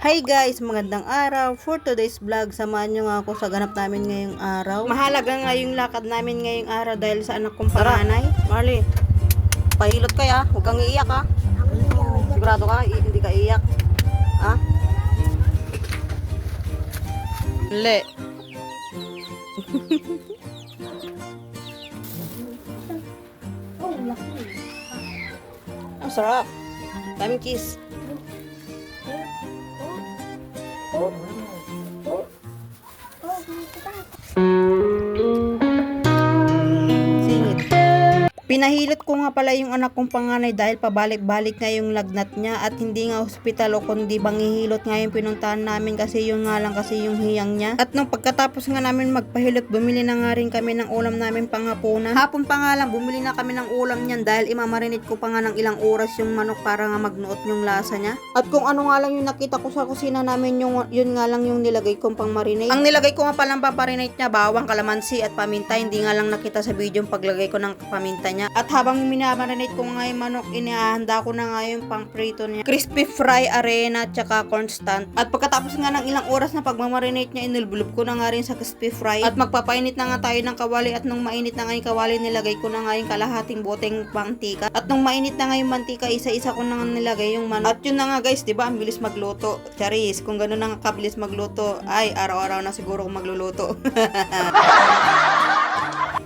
Hi guys, magandang araw. For today's vlog, samahan nyo nga ako sa ganap namin ngayong araw. Mahalaga nga yung lakad namin ngayong araw dahil sa anak kong panganay. Marley, pahilot ka ya. Huwag kang iiyak ha. Sigurado ka, hindi ka iiyak. Ha? Le. Ang sarap. Daming cheese. Singit. Pinahilot ko nga pala yung anak kong panganay dahil pabalik-balik nga yung lagnat niya at hindi nga hospital o kundi bangihilot nga yung pinuntahan namin kasi yun nga lang kasi yung hiyang niya. At nung pagkatapos nga namin magpahilot, bumili na nga rin kami ng ulam namin panghapunan. Hapon pa nga lang, bumili na kami ng ulam niyan dahil imamarinate ko pa nga ng ilang oras yung manok para nga magnuot yung lasa niya. At kung ano nga lang yung nakita ko sa kusina namin, yun nga lang yung nilagay kong pang marinate. Ang nilagay ko nga palang pamparinate niya, bawang, kalamansi at paminta. Hindi nga lang nakita sa video yung paglagay ko ng paminta niya. At habang minamarinate ko nga yung manok, inihahanda ko na nga yung pang-prito niya. Crispy fry, arena, tsaka constant. At pagkatapos nga ng ilang oras na pagmamarinate niya, inulbulub ko na nga rin sa crispy fry. At magpapainit na nga tayo ng kawali. At nung mainit na nga yung kawali, nilagay ko na nga yung kalahating boteng mantika. At nung mainit na nga yung mantika, isa-isa ko na nga nilagay yung manok. At yun na nga guys, diba? Ang bilis magluto. Charis, kung gano'n na nga kabilis magluto, ay araw-araw na siguro kung magluluto.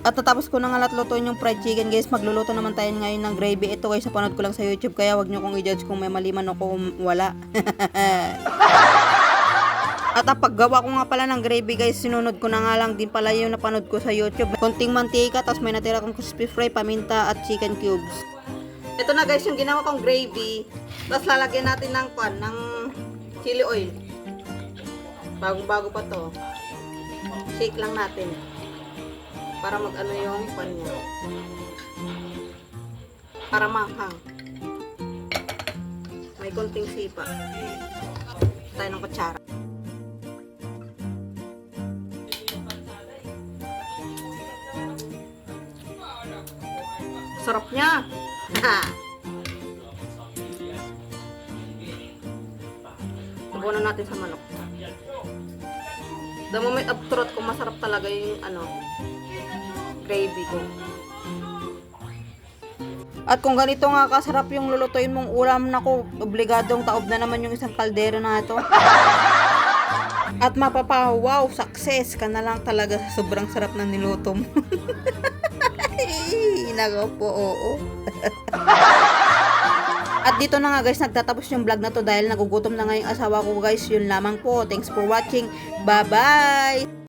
At natapos ko na nga lahat lutuin yung fried chicken guys. Magluluto naman tayo ngayon ng gravy. Ito guys, napanood ko lang sa YouTube. Kaya wag nyo kong i-judge kung may mali man o kung wala. At ang paggawa ko nga pala ng gravy guys, sinunod ko na nga lang din pala yung napanood ko sa YouTube. Konting mantika, tapos may natira kong crispy fry, paminta at chicken cubes. Ito na guys yung ginawa kong gravy. Tapos lalagyan natin ng chili oil. Bagong-bago pa to. Shake lang natin. Para mag-ano yung pan niya. Para manghang. May konting sipa. Tayo ng kutsara. Sarap niya. Tubunan natin sa manok. The moment of truth kung masarap talaga yung gravy ko. At kung ganito nga kasarap yung lulutuin mong ulam, nako, obligadong taob na naman yung isang kaldero na ito. At wow, success ka na lang talaga sa sobrang sarap ng niluto mo. Nako po, oo. At dito na nga guys, nagtatapos yung vlog na to dahil nagugutom na nga yung asawa ko guys. Yun lamang po. Thanks for watching. Bye-bye!